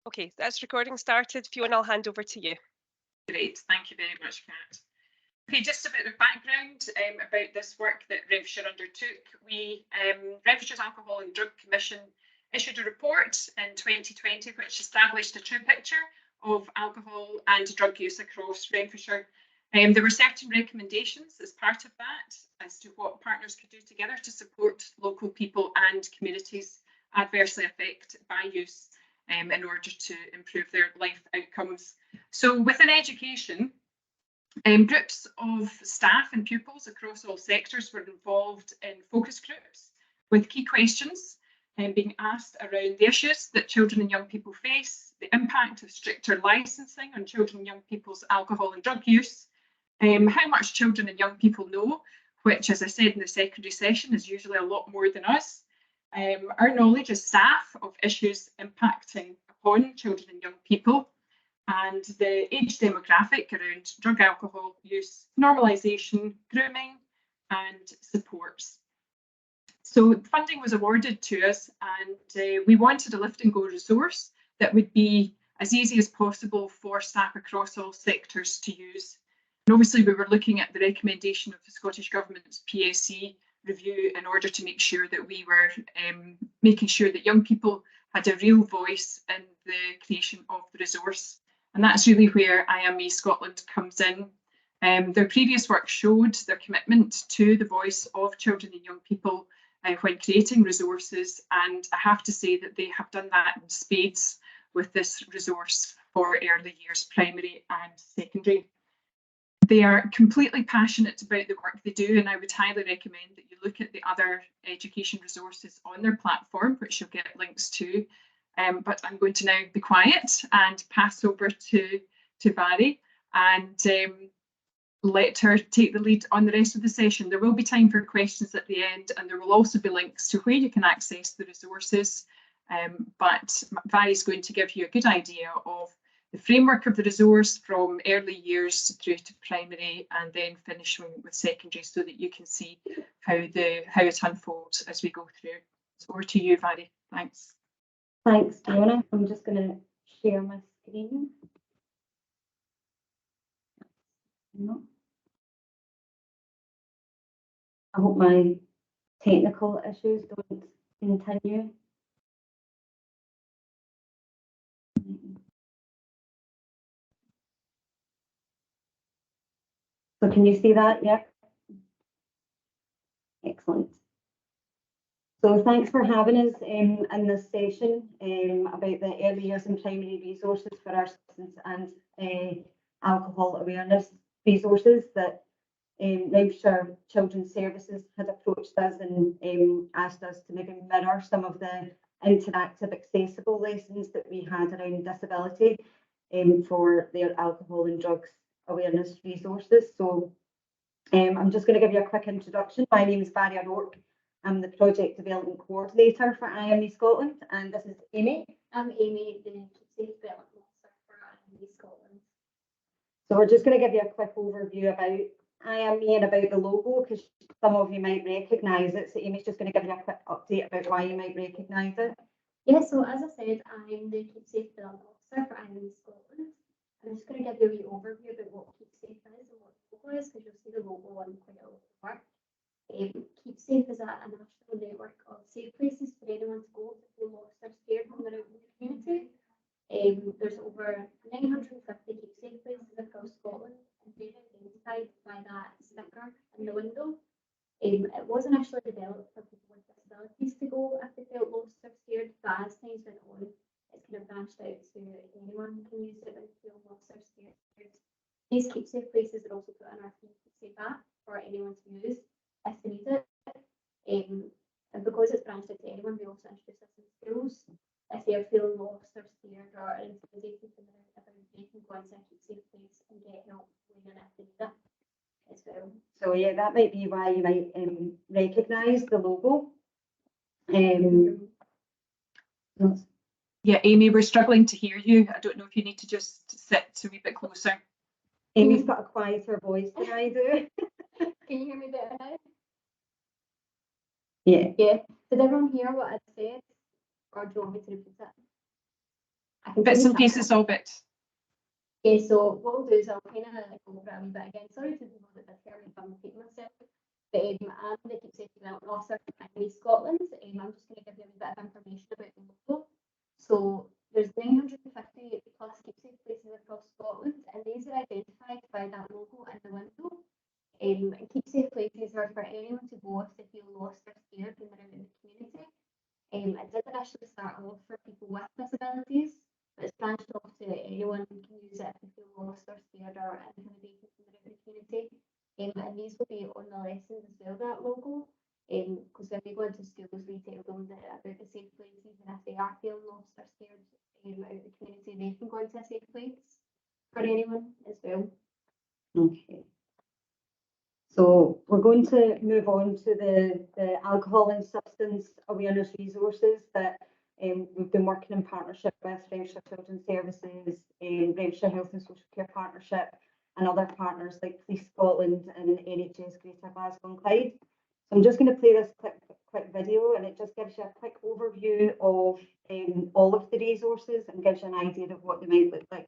Okay, that's recording started. Fiona, I'll hand over to you. Great, thank you very much, Kat. Okay, just a bit of background about this work that Renfrewshire undertook. Renfrewshire's Alcohol and Drug Commission issued a report in 2020 which established a true picture of alcohol and drug use across Renfrewshire. There were certain recommendations as part of that as to what partners could do together to support local people and communities adversely affected by use in order to improve their life outcomes. So within education, groups of staff and pupils across all sectors were involved in focus groups with key questions being asked around the issues that children and young people face, the impact of stricter licensing on children and young people's alcohol and drug use, how much children and young people know, which, as I said in the secondary session, is usually a lot more than us. Our knowledge as staff of issues impacting upon children and young people, and the age demographic around drug alcohol use, normalisation, grooming and supports. So funding was awarded to us, and we wanted a lift and go resource that would be as easy as possible for staff across all sectors to use. And obviously we were looking at the recommendation of the Scottish Government's PSE review in order to make sure that we were making sure that young people had a real voice in the creation of the resource. And that's really where Iamme Scotland comes in. Their previous work showed their commitment to the voice of children and young people when creating resources, and I have to say that they have done that in spades with this resource for early years primary and secondary. They are completely passionate about the work they do, and I would highly recommend that you look at the other education resources on their platform, which you'll get links to. But I'm going to now be quiet and pass over to Barry and let her take the lead on the rest of the session. There will be time for questions at the end, and there will also be links to where you can access the resources. But Barry's going to give you a good idea of the framework of the resource from early years through to primary, and then finishing with secondary, so that you can see how it unfolds as we go through. So over to you, Barry. Thanks. Thanks, Fiona. I'm just going to share my screen. I hope my technical issues don't continue. So can you see that? Yeah. Excellent. So thanks for having us in this session about the early years and primary resources for our substance and alcohol awareness resources that Renfrewshire Children's Services had approached us and asked us to maybe mirror some of the interactive accessible lessons that we had around disability for their alcohol and drugs awareness resources. So I'm just going to give you a quick introduction. My name is Barry O'Rourke. I'm the Project Development Coordinator for Iamme Scotland, and this is Amy. I'm Amy, the Safe Development Officer for Iamme Scotland. So we're just going to give you a quick overview about Iamme and about the logo, because some of you might recognise it. So Amy's just going to give you a quick update about why you might recognise it. Yeah, so as I said, I'm the Keep Safe Development Officer for Iamme Scotland. I'm just going to give you a wee overview about what Keep Safe is and what the logo is, because you'll see the logo on quite a lot of work. Keep Safe is a national network of safe places for anyone to go to feel lost or scared when they're out in the community. There's over 950 Keep Safe places across Scotland, and they're identified by that sticker in the window. It wasn't actually developed for people with disabilities to go if they felt lost or scared, but as times went on, it's kind of branched out to anyone can use it when they feel lost or scared. These Keep Safe places are also put in our free Keep Safe app for anyone to use if they need it. And because it's branched out to anyone, we also introduce this in schools. If they are feeling lost or scared or intimidated about they can go into a Keep Safe place and get help when and if they need it as well. So yeah, that might be why you might recognise the logo. Yeah, Amy, we're struggling to hear you. I don't know if you need to just sit a wee bit closer. Amy's got a quieter voice than I do. Can you hear me better now? Yeah. Yeah. Did everyone hear what I said? Or do you want me to repeat it? I can Bits finish and up. pieces of it. Okay, so what we'll do is I'll kind of go over it a wee bit again. Sorry to people that did hear me if I'm repeating myself. But I'm the Keep Safe Development Officer for Iamme Scotland. I'm just going to give you a wee bit of information about the logo. So there's 950 plus Keep Safe places across Scotland, and these are identified by that logo in the window. And Keep Safe places are for anyone to go if they feel lost or scared when they're out in the community. It did initially start off for people with disabilities, but it's branched off to anyone who can use it if they feel lost or scared or intimidated when they're out in the community. And these will be on the lessons as well, that logo. Because when we go into schools, we tell them about the safe places, and if they are feeling lost or scared out in the community, they can go into a safe place for anyone as well. Okay. So we're going to move on to the alcohol and substance awareness resources that we've been working in partnership with Renfrewshire Children's Services, Renfrewshire Health and Social Care Partnership, and other partners like Police Scotland and NHS Greater Glasgow and Clyde. So I'm just going to play this quick video, and it just gives you a quick overview of all of the resources and gives you an idea of what they might look like.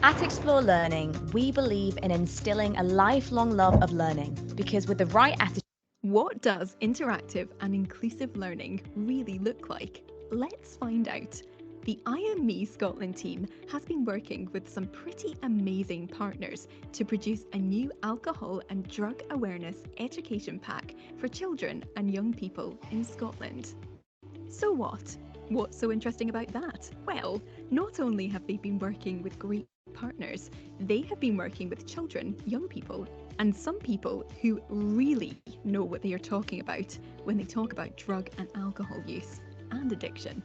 At Explore Learning, we believe in instilling a lifelong love of learning, because with the right attitude. What does interactive and inclusive learning really look like? Let's find out. The Iamme Scotland team has been working with some pretty amazing partners to produce a new alcohol and drug awareness education pack for children and young people in Scotland. So what? What's so interesting about that? Well, not only have they been working with great partners, they have been working with children, young people, and some people who really know what they are talking about when they talk about drug and alcohol use and addiction.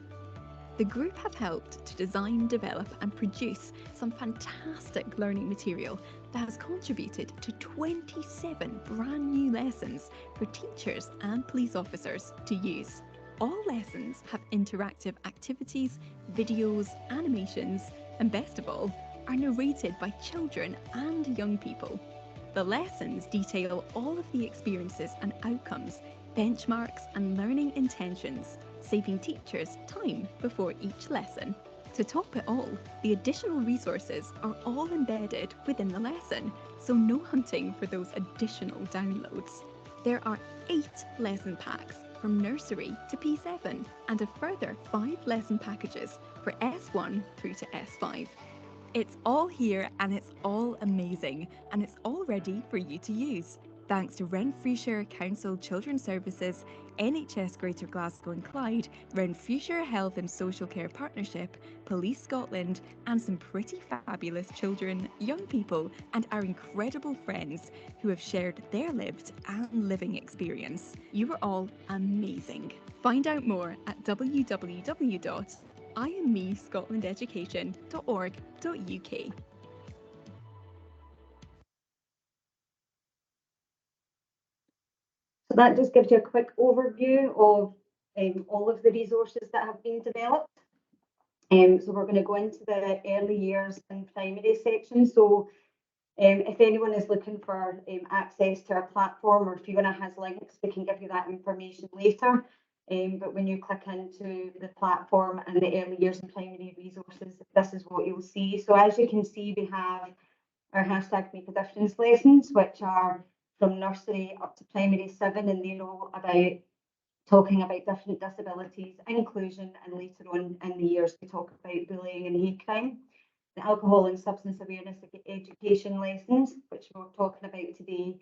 The group have helped to design, develop and produce some fantastic learning material that has contributed to 27 brand new lessons for teachers and police officers to use. All lessons have interactive activities, videos, animations, and best of all, are narrated by children and young people. The lessons detail all of the experiences and outcomes, benchmarks and learning intentions, saving teachers time before each lesson. To top it all, the additional resources are all embedded within the lesson, so no hunting for those additional downloads. There are 8 lesson packs from nursery to P7 and a further 5 lesson packages for S1 through to S5. It's all here and it's all amazing, and it's all ready for you to use. Thanks to Renfrewshire Council Children's Services, NHS Greater Glasgow and Clyde, Renfrewshire Health and Social Care Partnership, Police Scotland, and some pretty fabulous children, young people, and our incredible friends who have shared their lived and living experience. You are all amazing. Find out more at www.iammescotlandeducation.org.uk. So that just gives you a quick overview of all of the resources that have been developed. So we're going to go into the early years and primary section. So if anyone is looking for access to our platform, or if Fiona has links, we can give you that information later. But when you click into the platform and the early years and primary resources, this is what you'll see. So as you can see, we have our hashtag Make a Difference lessons, which are from nursery up to primary 7, and they're all about talking about different disabilities, inclusion, and later on in the years we talk about bullying and hate crime. The alcohol and substance awareness education lessons, which we're talking about today,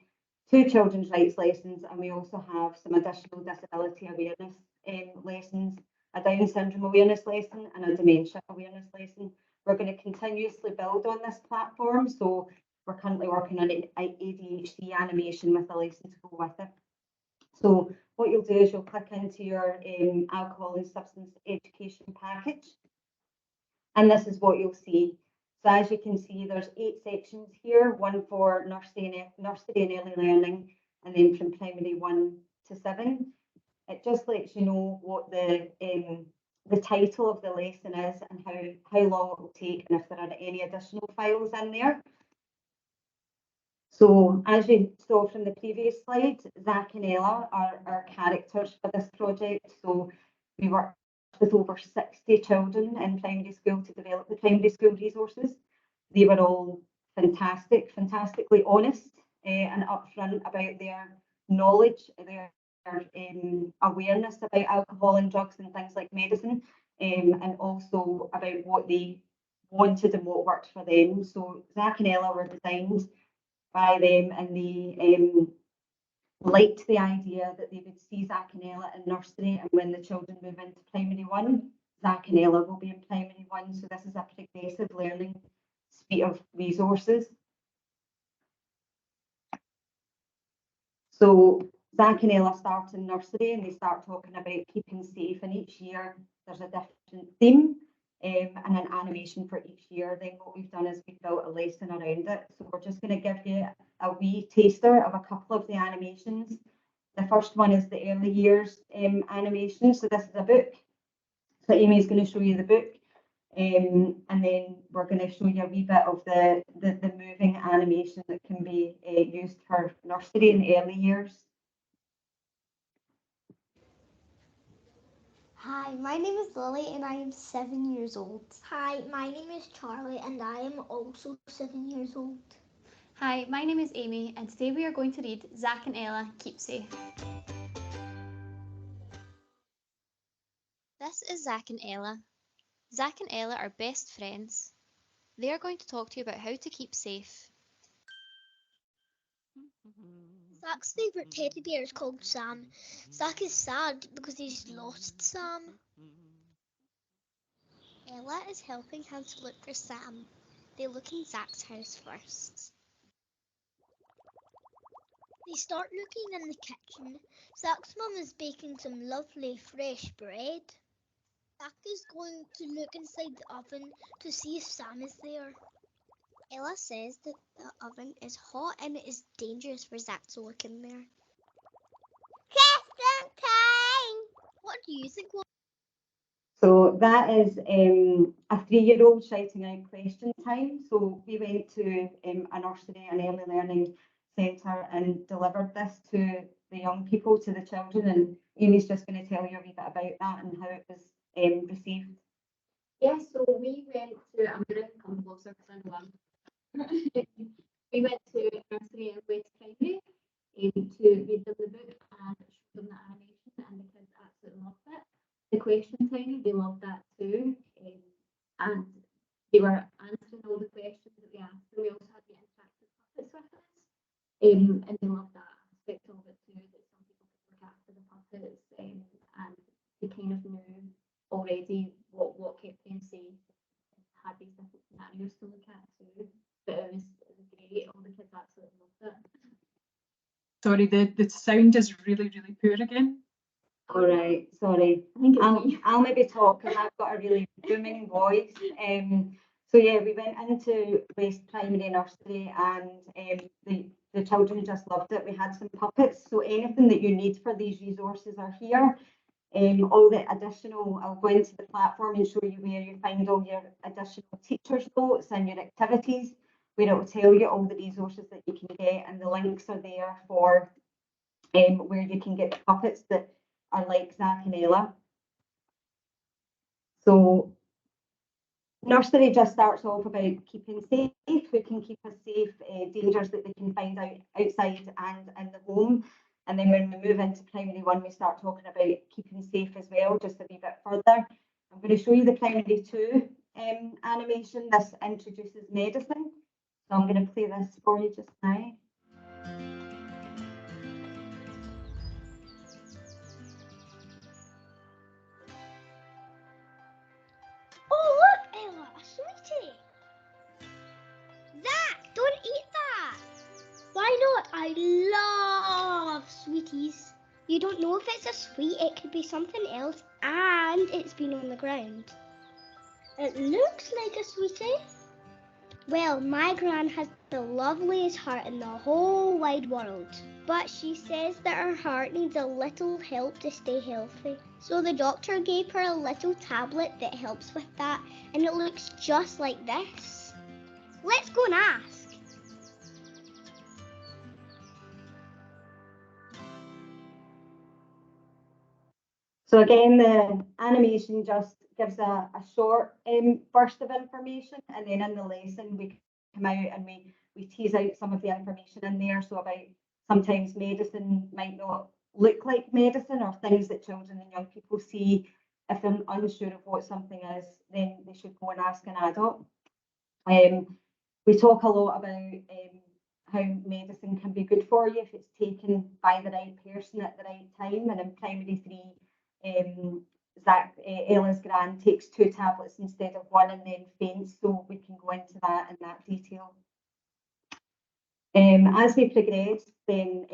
2 children's rights lessons, and we also have some additional disability awareness lessons, a Down syndrome awareness lesson and a dementia awareness lesson. We're going to continuously build on this platform, so we're currently working on an ADHD animation with a lesson to go with it. So what you'll do is you'll click into your alcohol and substance education package, and this is what you'll see. So as you can see, there's 8 sections here, one for nursery and early learning, and then from primary 1 to 7. It just lets you know what the title of the lesson is and how long it will take, and if there are any additional files in there. So as you saw from the previous slide, Zach and Ella are our characters for this project. So we worked with over 60 children in primary school to develop the primary school resources. They were all fantastic, fantastically honest and upfront about their knowledge, their awareness about alcohol and drugs and things like medicine, and also about what they wanted and what worked for them. So Zach and Ella were designed by them, and they liked the idea that they would see Zach and Ella in nursery, and when the children move into primary one, Zach and Ella will be in primary one. So this is a progressive learning suite of resources. So Zach and Ella start in nursery and they start talking about keeping safe, and each year there's a different theme and an animation for each year. Then what we've done is we've built a lesson around it. So we're just going to give you a wee taster of a couple of the animations. The first one is the early years animation. So this is a book. So Amy's going to show you the book. And then we're going to show you a wee bit of the moving animation that can be used for nursery and early years. Hi, my name is Lily and I am 7 years old. Hi, my name is Charlie and I am also 7 years old. Hi, my name is Amy and today we are going to read Zach and Ella Keep Safe. This is Zach and Ella. Zach and Ella are best friends. They are going to talk to you about how to keep safe. Zach's favourite teddy bear is called Sam. Zach is sad because he's lost Sam. Ella is helping him to look for Sam. They look in Zach's house first. They start looking in the kitchen. Zach's mum is baking some lovely fresh bread. Zach is going to look inside the oven to see if Sam is there. Ella says that the oven is hot and it is dangerous for Zach to look in there. Question time! What do you think? So that is a 3-year-old shouting out question time. So we went to a nursery and early learning centre and delivered this to the young people, to the children, and Amy's just going to tell you a wee bit about that and how it was received. Yes, so we went to, I'm going to come closer because I know I'm we went to nursery in West Primary to read them the book and show them the animation, and the kids absolutely loved it. The question time, they loved that too, and they were answering all the questions that we asked them. We also had the interactive puppets with us, and they loved that aspect of it too, that some people could look after the puppets, and they kind of knew already what kept them safe, and had these different scenarios to look at too. But it was great. All the kids absolutely loved it. Sorry, the sound is really, really poor again. All right, sorry. I think I'll maybe talk because I've got a really booming voice. So yeah, we went into West Primary Nursery and the children just loved it. We had some puppets, so anything that you need for these resources are here. All the additional, I'll go into the platform and show you where you find all your additional teachers' notes and your activities, where it will tell you all the resources that you can get, and the links are there for where you can get the puppets that are like Zach and Ella. So nursery just starts off about keeping safe, who can keep us safe, dangers that they can find out outside and in the home. And then when we move into primary one, we start talking about keeping safe as well, just a wee bit further. I'm going to show you the primary 2 animation. This introduces medicine. So I'm going to play this for you just now. Oh, look, Ella, a sweetie. Zach, don't eat that. Why not? I love sweeties. You don't know if it's a sweet, it could be something else, and it's been on the ground. It looks like a sweetie. Well, my gran has the loveliest heart in the whole wide world, but she says that her heart needs a little help to stay healthy. So the doctor gave her a little tablet that helps with that, and it looks just like this. Let's go and ask. So again, the animation just gives a short burst of information, and then in the lesson we come out and we tease out some of the information in there. So about sometimes medicine might not look like medicine, or things that children and young people see. If they're unsure of what something is, then they should go and ask an adult. We talk a lot about how medicine can be good for you if it's taken by the right person at the right time. And in primary 3, Ella's gran takes 2 tablets instead of 1 and then faints, so we can go into that in that detail. As we progress, then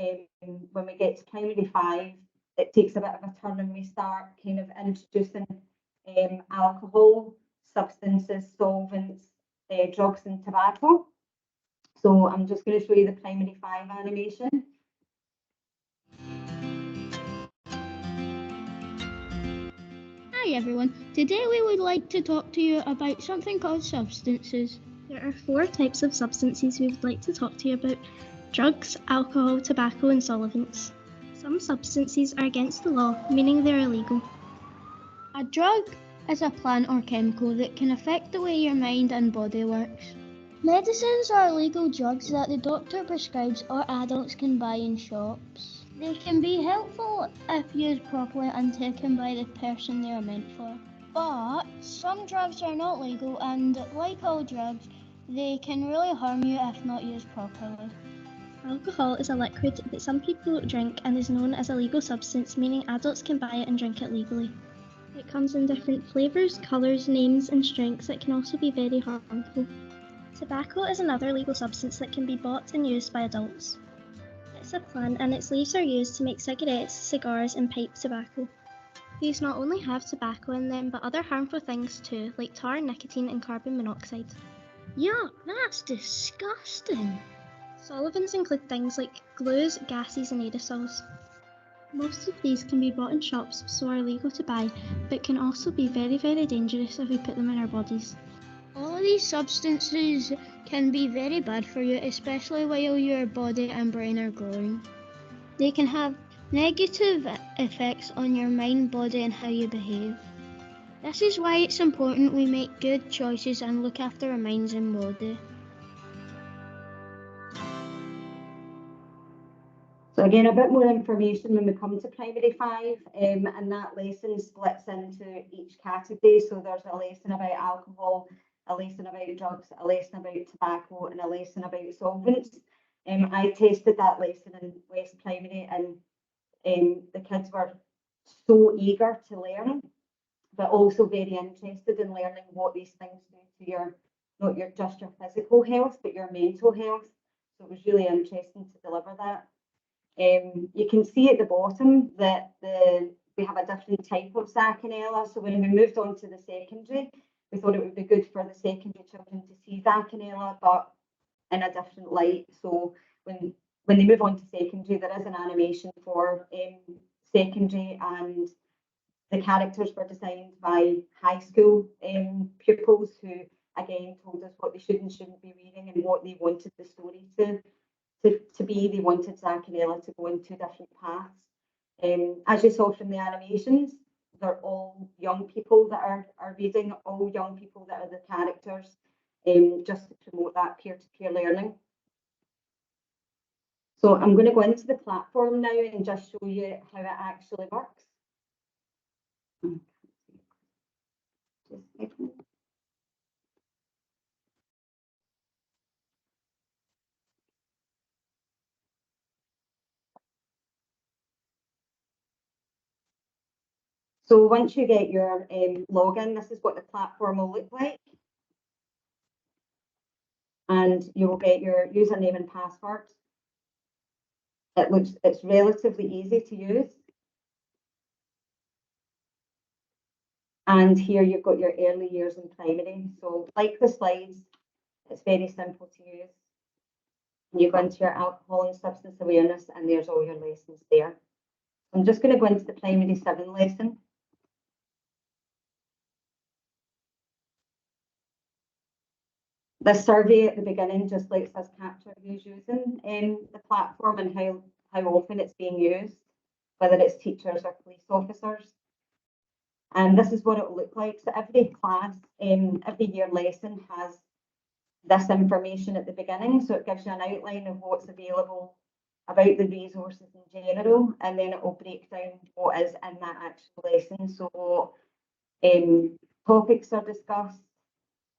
when we get to primary 5, it takes a bit of a turn and we start kind of introducing alcohol, substances, solvents, drugs and tobacco. So I'm just going to show you the primary 5 animation. Hi everyone, today we would like to talk to you about something called substances. There are 4 types of substances we would like to talk to you about: drugs, alcohol, tobacco and solvents. Some substances are against the law, meaning they're illegal. A drug is a plant or chemical that can affect the way your mind and body works. Medicines are illegal drugs that the doctor prescribes or adults can buy in shops. They can be helpful if used properly and taken by the person they are meant for. But some drugs are not legal, and like all drugs, they can really harm you if not used properly. Alcohol is a liquid that some people drink and is known as a legal substance, meaning adults can buy it and drink it legally. It comes in different flavours, colours, names and strengths that can also be very harmful. Tobacco is another legal substance that can be bought and used by adults. It's a plant and its leaves are used to make cigarettes, cigars and pipe tobacco. These not only have tobacco in them but other harmful things too, like tar, nicotine and carbon monoxide. Yuck, that's disgusting. Solvents include things like glues, gases and aerosols. Most of these can be bought in shops, so are legal to buy, but can also be very, very dangerous if we put them in our bodies. All of these substances can be very bad for you, especially while your body and brain are growing. They can have negative effects on your mind, body and how you behave. This is why it's important we make good choices and look after our minds and body. So again, a bit more information when we come to primary 5, and that lesson splits into each category. So there's a lesson about alcohol, a lesson about drugs, a lesson about tobacco and a lesson about solvents. I tested that lesson in West Primary, and the kids were so eager to learn, but also very interested in learning what these things do to your, not just your physical health, but your mental health. So it was really interesting to deliver that. You can see at the bottom that we have a different type of Zach and Ella. So when we moved on to the secondary, we thought it would be good for the secondary children to see Zach and Ella, but in a different light. So when they move on to secondary, there is an animation for secondary, and the characters were designed by high school pupils who again told us what they should and shouldn't be reading and what they wanted the story to be. They wanted Zach and Ella to go in 2 different paths. As you saw from the animations, they're all young people that are reading, all young people that are the characters, just to promote that peer-to-peer learning. So I'm going to go into the platform now and just show you how it actually works. So once you get your login, this is what the platform will look like. And you will get your username and password. It's relatively easy to use. And here you've got your early years in primary. So like the slides, it's very simple to use. You go into your alcohol and substance awareness, and there's all your lessons there. I'm just going to go into the primary 7 lesson. This survey at the beginning just lets us capture who's using the platform and how often it's being used, whether it's teachers or police officers. And this is what it will look like. So every class, every year lesson has this information at the beginning. So it gives you an outline of what's available about the resources in general, and then it will break down what is in that actual lesson. So what topics are discussed,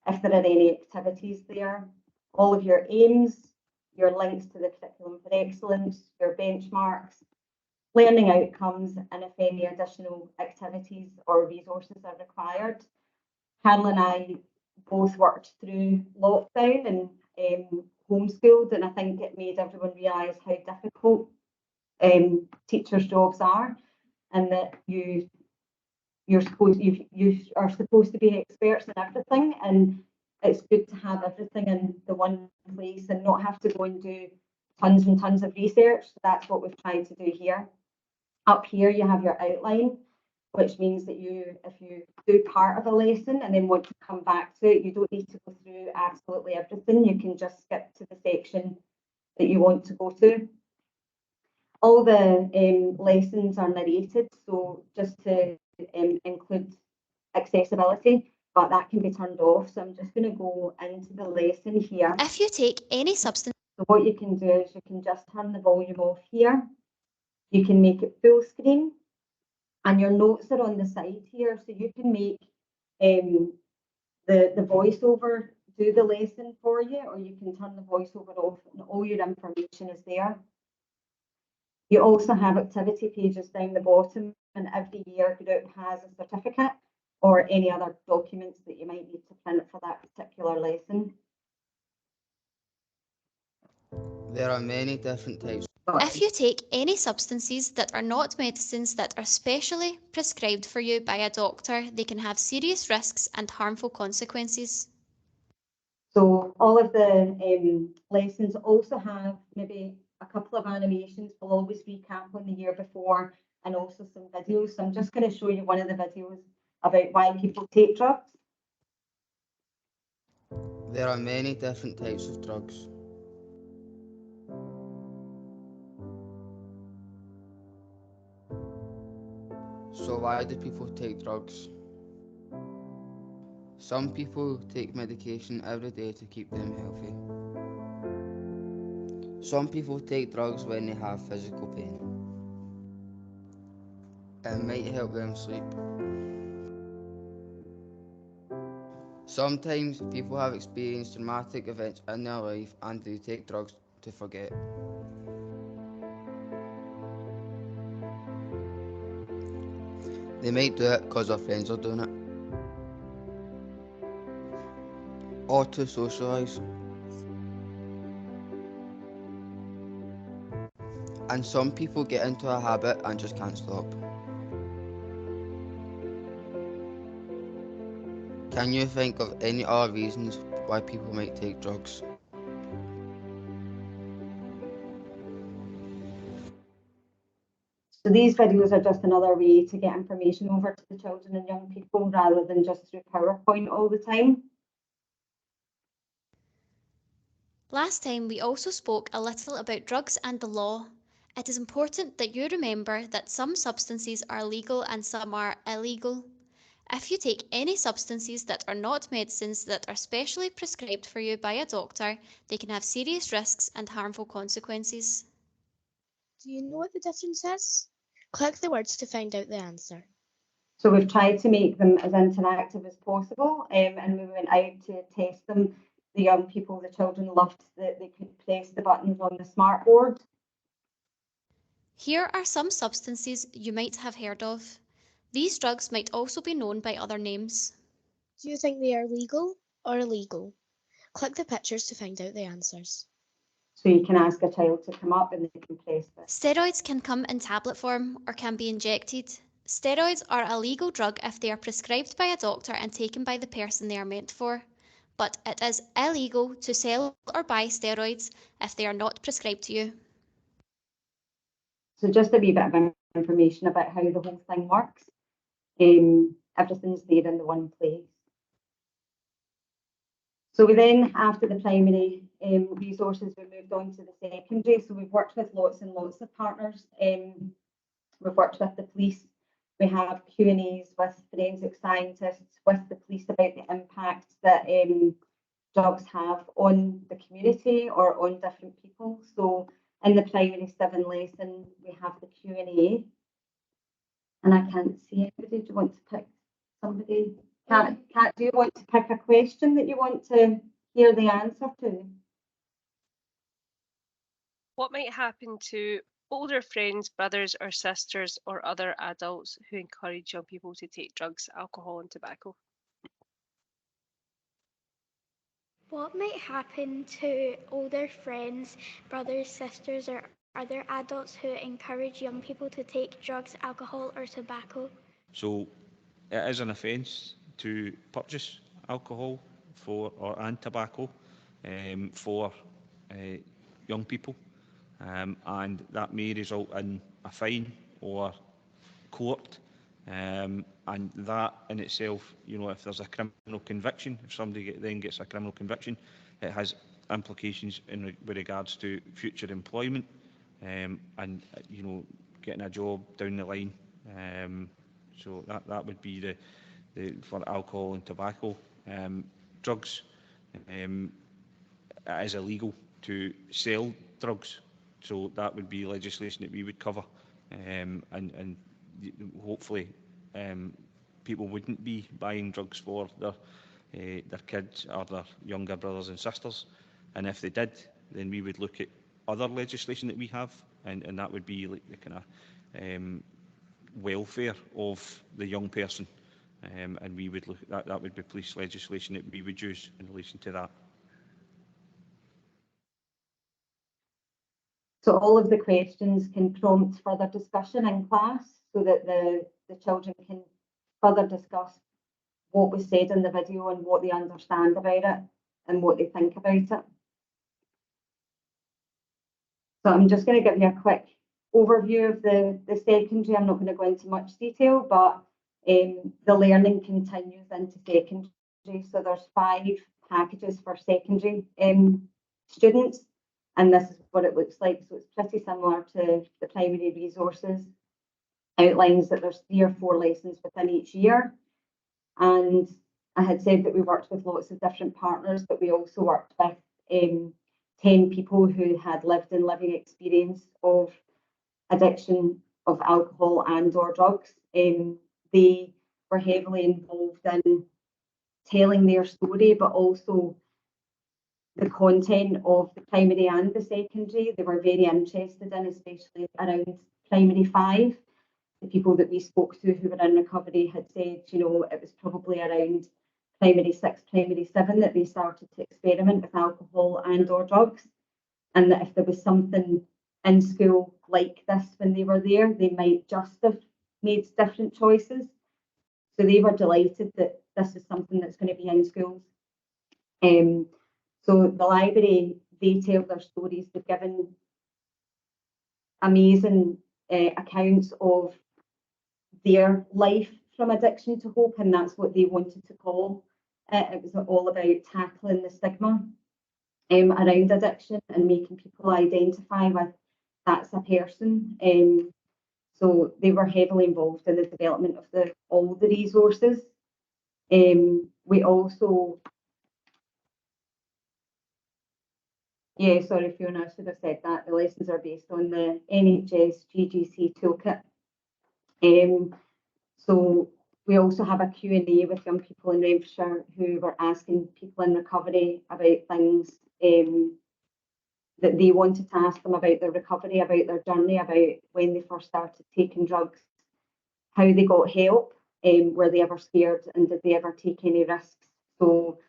if there are any activities there, all of your aims, your links to the curriculum for excellence, your benchmarks, learning outcomes, and if any additional activities or resources are required. Carol and I both worked through lockdown and homeschooled, and I think it made everyone realise how difficult teachers' jobs are, and that you are supposed to be experts in everything, and it's good to have everything in the one place and not have to go and do tons and tons of research. That's what we've tried to do here. Up here you have your outline, which means that if you do part of a lesson and then want to come back to it, you don't need to go through absolutely everything. You can just skip to the section that you want to go to. All the lessons are narrated, so just to include accessibility, but that can be turned off. So I'm just going to go into the lesson here. If you take any substance. So what you can do is you can just turn the volume off here. You can make it full screen, and your notes are on the side here, so you can make the voiceover do the lesson for you, or you can turn the voiceover off and all your information is there. You also have activity pages down the bottom, and every year group has a certificate or any other documents that you might need to print for that particular lesson. There are many different types. If you take any substances that are not medicines that are specially prescribed for you by a doctor, they can have serious risks and harmful consequences. So all of the lessons also have maybe a couple of animations. We'll always recap on the year before, and also some videos. So I'm just going to show you one of the videos about why people take drugs. There are many different types of drugs. So why do people take drugs? Some people take medication every day to keep them healthy. Some people take drugs when they have physical pain. It might help them sleep. Sometimes people have experienced traumatic events in their life and they take drugs to forget. They might do it because their friends are doing it, or to socialise. And some people get into a habit and just can't stop. Can you think of any other reasons why people might take drugs? So these videos are just another way to get information over to the children and young people rather than just through PowerPoint all the time. Last time we also spoke a little about drugs and the law. It is important that you remember that some substances are legal and some are illegal. If you take any substances that are not medicines that are specially prescribed for you by a doctor, they can have serious risks and harmful consequences. Do you know what the difference is? Click the words to find out the answer. So we've tried to make them as interactive as possible, and we went out to test them. The young people, the children loved that they could press the buttons on the smart board. Here are some substances you might have heard of. These drugs might also be known by other names. Do you think they are legal or illegal? Click the pictures to find out the answers. So you can ask a child to come up and they can press this. Steroids can come in tablet form or can be injected. Steroids are a legal drug if they are prescribed by a doctor and taken by the person they are meant for. But it is illegal to sell or buy steroids if they are not prescribed to you. So just a wee bit of information about how the whole thing works. Everything's there in the one place. So we then, after the primary resources, we moved on to the secondary. So we've worked with lots and lots of partners. We've worked with the police, We have Q&As with forensic scientists, with the police about the impact that drugs have on the community or on different people. So in the primary 7 lesson, we have the Q&A. And I can't see anybody. Do you want to pick somebody? Kat, do you want to pick a question that you want to hear the answer to? What might happen to older friends, brothers or sisters or other adults who encourage young people to take drugs, alcohol and tobacco? What might happen to older friends, brothers, sisters, or other adults who encourage young people to take drugs, alcohol, or tobacco? So it is an offence to purchase alcohol and tobacco for young people, and that may result in a fine or court. And that in itself, you know, if there's a criminal conviction, if somebody then gets a criminal conviction, it has implications with regards to future employment and, you know, getting a job down the line. So that would be the for alcohol and tobacco. Drugs, it is illegal to sell drugs, so that would be legislation that we would cover, and hopefully people wouldn't be buying drugs for their kids or their younger brothers and sisters, and if they did, then we would look at other legislation that we have, and that would be like the kind of welfare of the young person, and we would look at that would be police legislation that we would use in relation to that. So all of the questions can prompt further discussion in class so that the children can further discuss what was said in the video and what they understand about it and what they think about it. So I'm just going to give you a quick overview of the secondary. I'm not going to go into much detail, but the learning continues into secondary. So there's 5 packages for secondary students, and this is what it looks like. So it's pretty similar to the primary resources. Outlines that there's 3 or 4 lessons within each year. And I had said that we worked with lots of different partners, but we also worked with 10 people who had lived and living experience of addiction of alcohol and or drugs. They were heavily involved in telling their story, but also the content of the primary and the secondary. They were very interested in, especially around primary 5. The people that we spoke to who were in recovery had said, you know, it was probably around primary 6, primary 7 that they started to experiment with alcohol and or drugs, and that if there was something in school like this when they were there, they might just have made different choices. So they were delighted that this is something that's going to be in schools. So the library, they tell their stories. They've given amazing accounts of their life from addiction to hope, and that's what they wanted to call it. It was all about tackling the stigma around addiction and making people identify with that's a person. So they were heavily involved in the development of all the resources. We also, sorry Fiona, I should have said that. The lessons are based on the NHSGGC Toolkit. So we also have a Q&A with young people in Renfrewshire who were asking people in recovery about things that they wanted to ask them about their recovery, about their journey, about when they first started taking drugs, how they got help, were they ever scared, and did they ever take any risks? So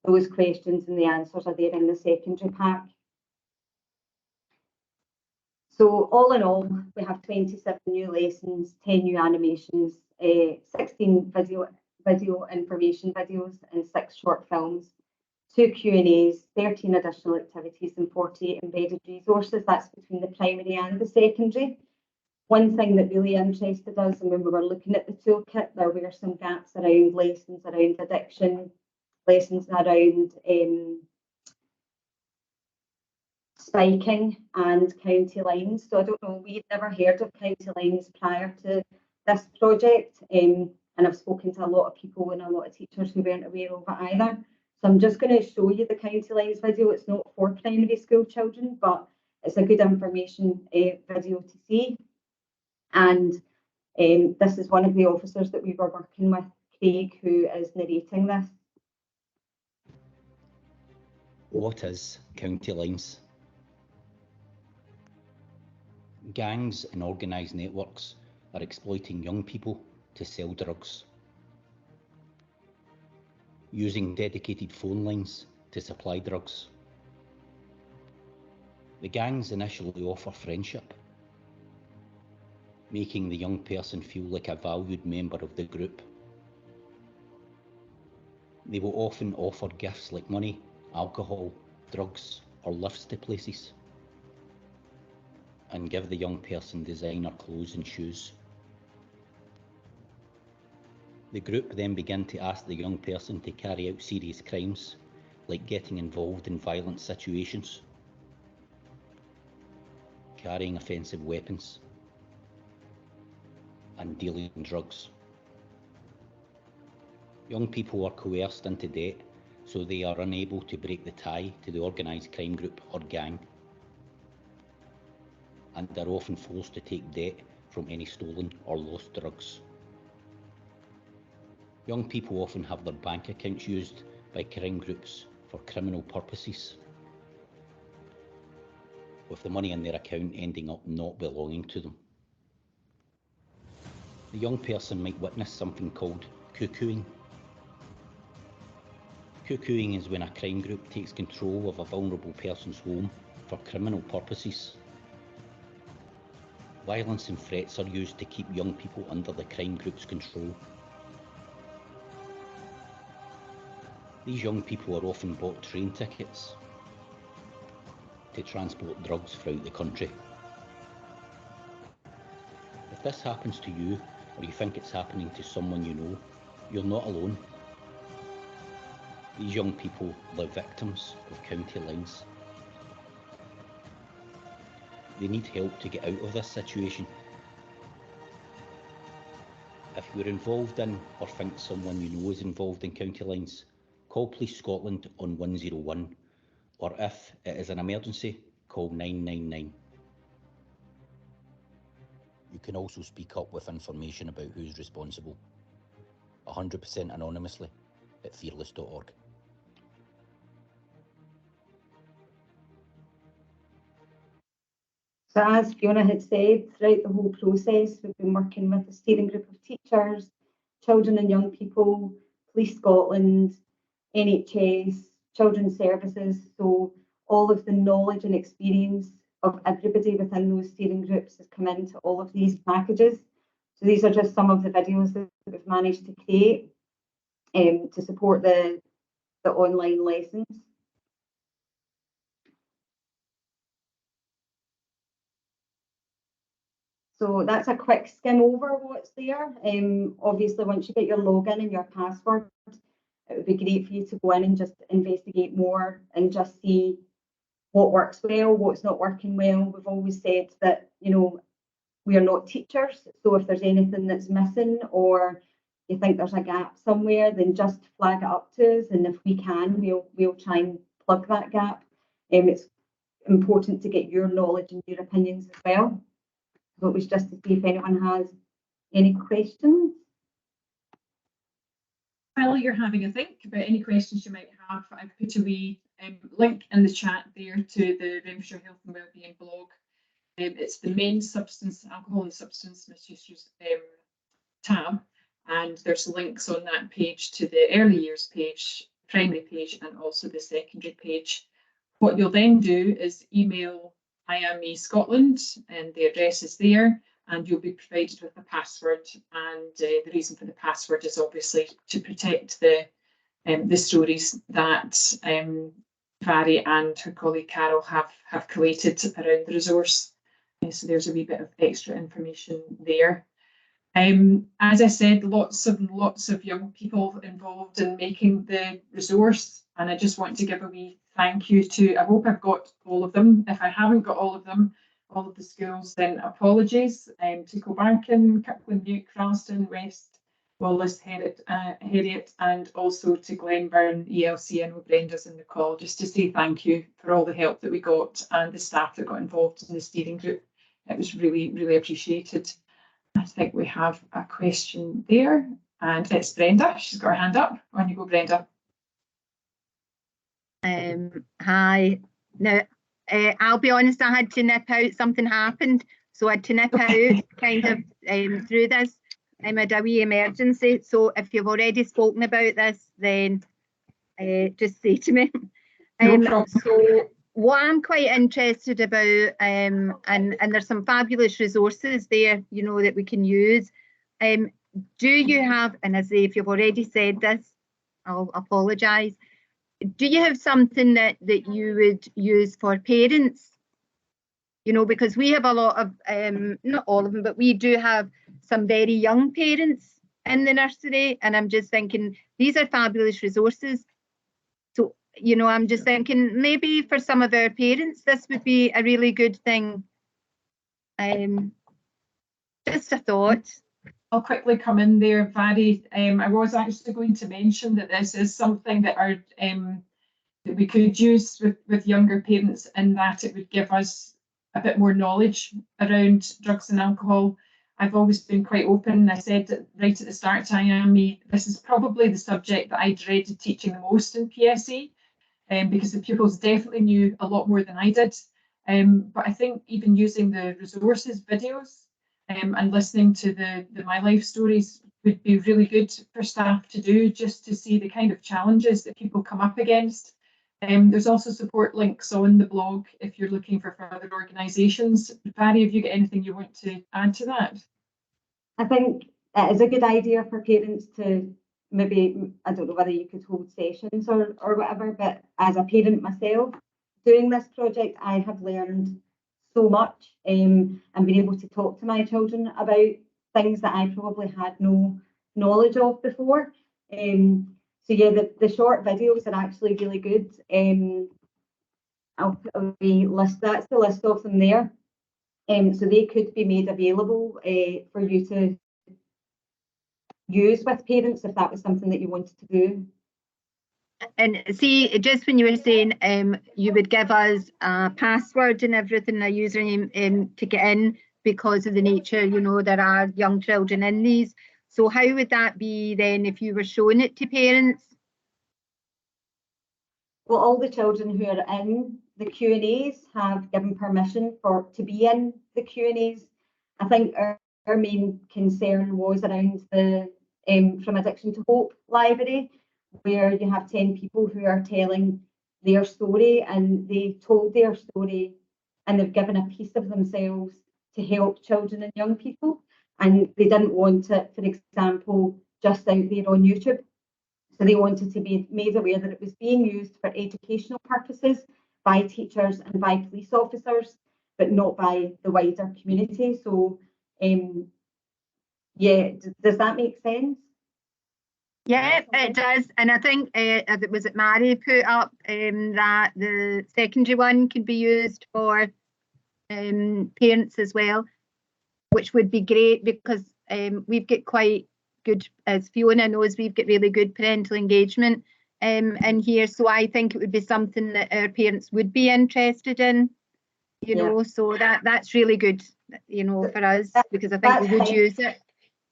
those questions and the answers are there in the secondary pack. So all in all, we have 27 new lessons, 10 new animations, 16 video information videos and 6 short films, 2 Q&As, 13 additional activities and 48 embedded resources. That's between the primary and the secondary. One thing that really interested us, and when we were looking at the toolkit, there were some gaps around lessons around addiction, lessons around spiking and county lines. So I don't know, we'd never heard of county lines prior to this project, and I've spoken to a lot of people and a lot of teachers who weren't aware of it either. So I'm just going to show you the County Lines video. It's not for primary school children, but it's a good information video to see. And this is one of the officers that we were working with, Craig, who is narrating this. What is County Lines? Gangs and organised networks are exploiting young people to sell drugs, using dedicated phone lines to supply drugs. The gangs initially offer friendship, making the young person feel like a valued member of the group. They will often offer gifts like money, alcohol, drugs, or lifts to places, and give the young person designer clothes and shoes. The group then begin to ask the young person to carry out serious crimes, like getting involved in violent situations, carrying offensive weapons, and dealing in drugs. Young people are coerced into debt, so they are unable to break the tie to the organised crime group or gang, and are often forced to take debt from any stolen or lost drugs. Young people often have their bank accounts used by crime groups for criminal purposes, with the money in their account ending up not belonging to them. The young person might witness something called cuckooing. Cuckooing is when a crime group takes control of a vulnerable person's home for criminal purposes. Violence and threats are used to keep young people under the crime group's control. These young people are often bought train tickets to transport drugs throughout the country. If this happens to you, or you think it's happening to someone you know, you're not alone. These young people are victims of County Lines. They need help to get out of this situation. If you're involved in or think someone you know is involved in County Lines, call Police Scotland on 101, or if it is an emergency, call 999. You can also speak up with information about who's responsible, 100% anonymously at fearless.org. So as Fiona had said, throughout the whole process, we've been working with a steering group of teachers, children and young people, Police Scotland, NHS, Children's Services. So all of the knowledge and experience of everybody within those steering groups has come into all of these packages. So these are just some of the videos that we've managed to create to support the online lessons. So that's a quick skim over what's there. Obviously, once you get your login and your password, it would be great for you to go in and just investigate more and just see what works well, what's not working well. We've always said that, you know, we are not teachers. So if there's anything that's missing or you think there's a gap somewhere, then just flag it up to us. And if we can, we'll try and plug that gap. It's important to get your knowledge and your opinions as well. So it was just to see if anyone has any questions. While you're having a think about any questions you might have, I've put a wee link in the chat there to the Renfrewshire Health and Wellbeing blog. It's the main substance, alcohol and substance misuse tab, and there's links on that page to the early years page, primary page, and also the secondary page. What you'll then do is email Iamme Scotland, and the address is there, and you'll be provided with a password. And the reason for the password is obviously to protect the stories that Vary and her colleague Carol have collated around the resource. So there's a wee bit of extra information there. As I said, lots of young people involved in making the resource, and I just want to give a wee thank you to, I hope I've got all of them. If I haven't got all of them, all of the schools, then apologies to Kilbarkin, Kirkland, Butte, Cralston, West, Wallace, Heriot, and also to Glenburn, ELC, and Brenda's in the call, just to say thank you for all the help that we got and the staff that got involved in the steering group. It was really, really appreciated. I think we have a question there, and it's Brenda. She's got her hand up. On you go, Brenda. Hi. Now, I'll be honest, I had to nip out. Something happened, so I had to nip out kind of through this. I had a wee emergency, so if you've already spoken about this, then just say to me. So what I'm quite interested about, and there's some fabulous resources there, you know, that we can use. Do you have, and as if you've already said this, I'll apologise. Do you have something that you would use for parents? You know, because we have a lot of, not all of them, but we do have some very young parents in the nursery, and I'm just thinking these are fabulous resources. So, you know, I'm just thinking maybe for some of our parents this would be a really good thing. Just a thought. I'll quickly come in there, Vary. I was actually going to mention that this is something that our that we could use with younger parents, in that it would give us a bit more knowledge around drugs and alcohol. I've always been quite open. I said that right at the start to Iamme, this is probably the subject that I dreaded teaching the most in PSE, because the pupils definitely knew a lot more than I did. But I think even using the resources, videos, and listening to the My Life stories would be really good for staff to do, just to see the kind of challenges that people come up against. There's also support links on the blog if you're looking for further organisations. Vary, have you got anything you want to add to that? I think it is a good idea for parents to maybe, I don't know whether you could hold sessions or whatever, but as a parent myself, doing this project, I have learned so much, and been able to talk to my children about things that I probably had no knowledge of before. So yeah, the short videos are actually really good. I'll put a list, that's the list of them there. So they could be made available for you to use with parents if that was something that you wanted to do. And see, just when you were saying you would give us a password and everything, a username to get in, because of the nature, you know, there are young children in these. So how would that be then if you were showing it to parents? Well, all the children who are in the Q&As have given permission to be in the Q&As. I think our main concern was around the From Addiction to Hope library, where you have 10 people who are telling their story, and they told their story and they've given a piece of themselves to help children and young people, and they didn't want it, for example, just out there on YouTube. So they wanted to be made aware that it was being used for educational purposes by teachers and by police officers, but not by the wider community. So yeah, does that make sense? Yeah, it does. And I think, was it Mary put up that the secondary one could be used for parents as well, which would be great, because we've got quite good, as Fiona knows, we've got really good parental engagement in here. So I think it would be something that our parents would be interested in, you know, so that's really good, you know, for us, because I think we would use it.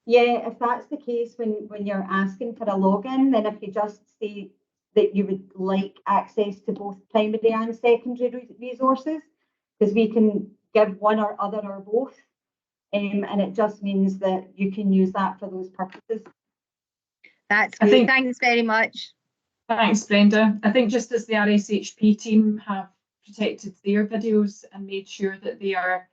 Yeah, if that's the case, when you're asking for a login, then if you just say that you would like access to both primary and secondary resources, because we can give one or other or both, and it just means that you can use that for those purposes. That's great. Thanks very much. Thanks, Brenda. I think just as the RSHP team have protected their videos and made sure that they are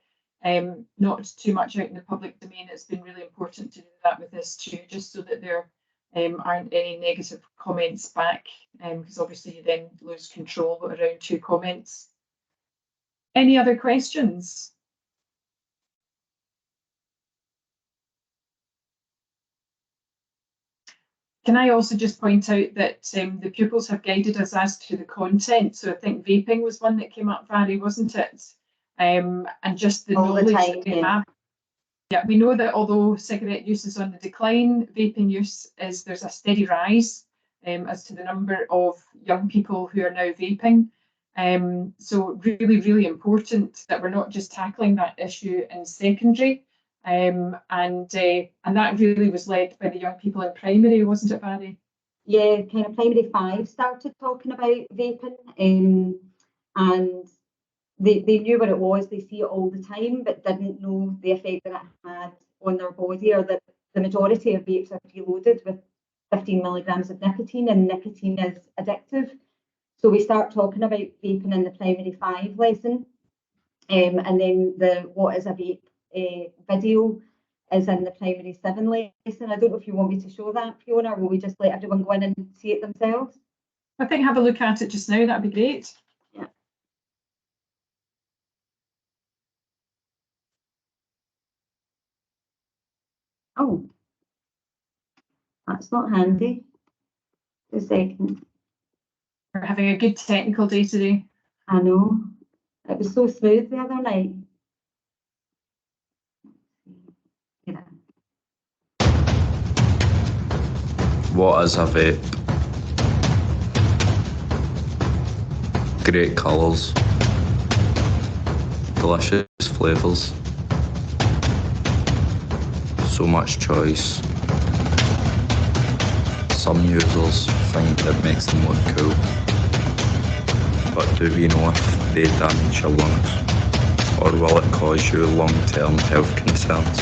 not too much out in the public domain, it's been really important to do that with this too, just so that there aren't any negative comments back, because obviously you then lose control around 2 comments. Any other questions? Can I also just point out that the pupils have guided us as to the content. So I think vaping was one that came up, Vary, wasn't it? and just the all the knowledge time, that we yeah. have. Yeah, we know that although cigarette use is on the decline, vaping use there's a steady rise as to the number of young people who are now vaping. So really, really important that we're not just tackling that issue in secondary. And that really was led by the young people in primary, wasn't it, Barry? Yeah, kind of primary 5 started talking about vaping, and they knew what it was, they see it all the time, but didn't know the effect that it had on their body, or that the majority of vapes are preloaded with 15 milligrams of nicotine, and nicotine is addictive. So we start talking about vaping in the primary 5 lesson, and then the what is a vape video is in the primary 7 lesson. I don't know if you want me to show that, Fiona, or will we just let everyone go in and see it themselves? I think have a look at it just now, that'd be great. Yeah. Oh, that's not handy. Just a second. We're having a good technical day today. I know. It was so smooth the other night. Yeah. What is a vape? Great colours, delicious flavours, so much choice. Some users think it makes them look cool, but do we know if they damage your lungs, or will it cause you long-term health concerns?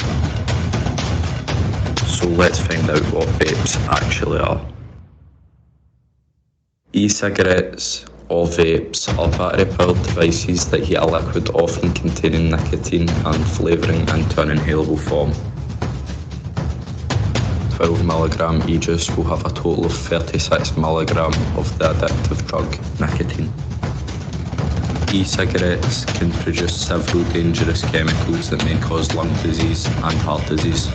So let's find out what vapes actually are. E-cigarettes or vapes are battery-powered devices that heat a liquid often containing nicotine and flavouring into an inhalable form. 12mg e-juice will have a total of 36mg of the addictive drug, nicotine. E-cigarettes can produce several dangerous chemicals that may cause lung disease and heart disease.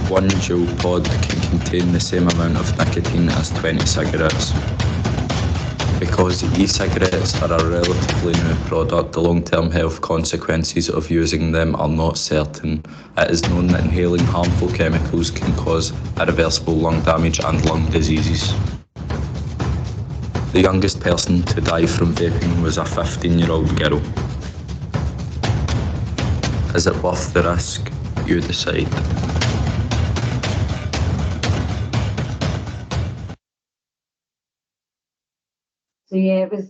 One juul pod can contain the same amount of nicotine as 20 cigarettes. Because e-cigarettes are a relatively new product, the long-term health consequences of using them are not certain. It is known that inhaling harmful chemicals can cause irreversible lung damage and lung diseases. The youngest person to die from vaping was a 15-year-old girl. Is it worth the risk? You decide. So yeah, it was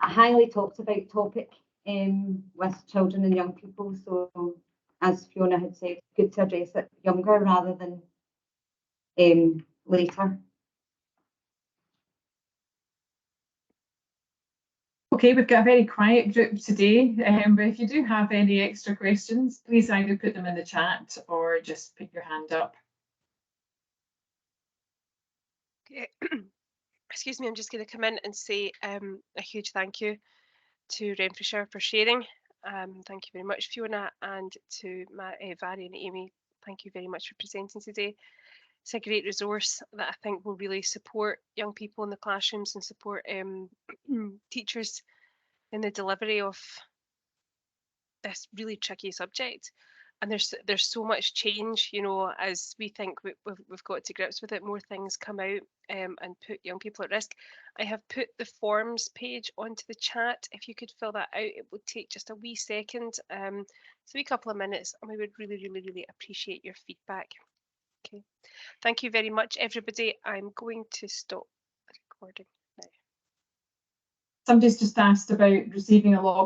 a highly talked about topic with children and young people. So as Fiona had said, good to address it younger rather than later. Okay, we've got a very quiet group today, but if you do have any extra questions, please either put them in the chat or just put your hand up. Okay. Excuse me, I'm just going to come in and say a huge thank you to Renfrewshire for sharing. Thank you very much, Fiona, and to Vary and Amy. Thank you very much for presenting today. It's a great resource that I think will really support young people in the classrooms and support teachers in the delivery of this really tricky subject. And there's so much change, you know, as we think we've got to grips with it. More things come out and put young people at risk. I have put the forms page onto the chat. If you could fill that out, it would take just a wee second, so a wee couple of minutes, and we would really appreciate your feedback. Okay, thank you very much, everybody. I'm going to stop the recording now. Somebody's just asked about receiving a log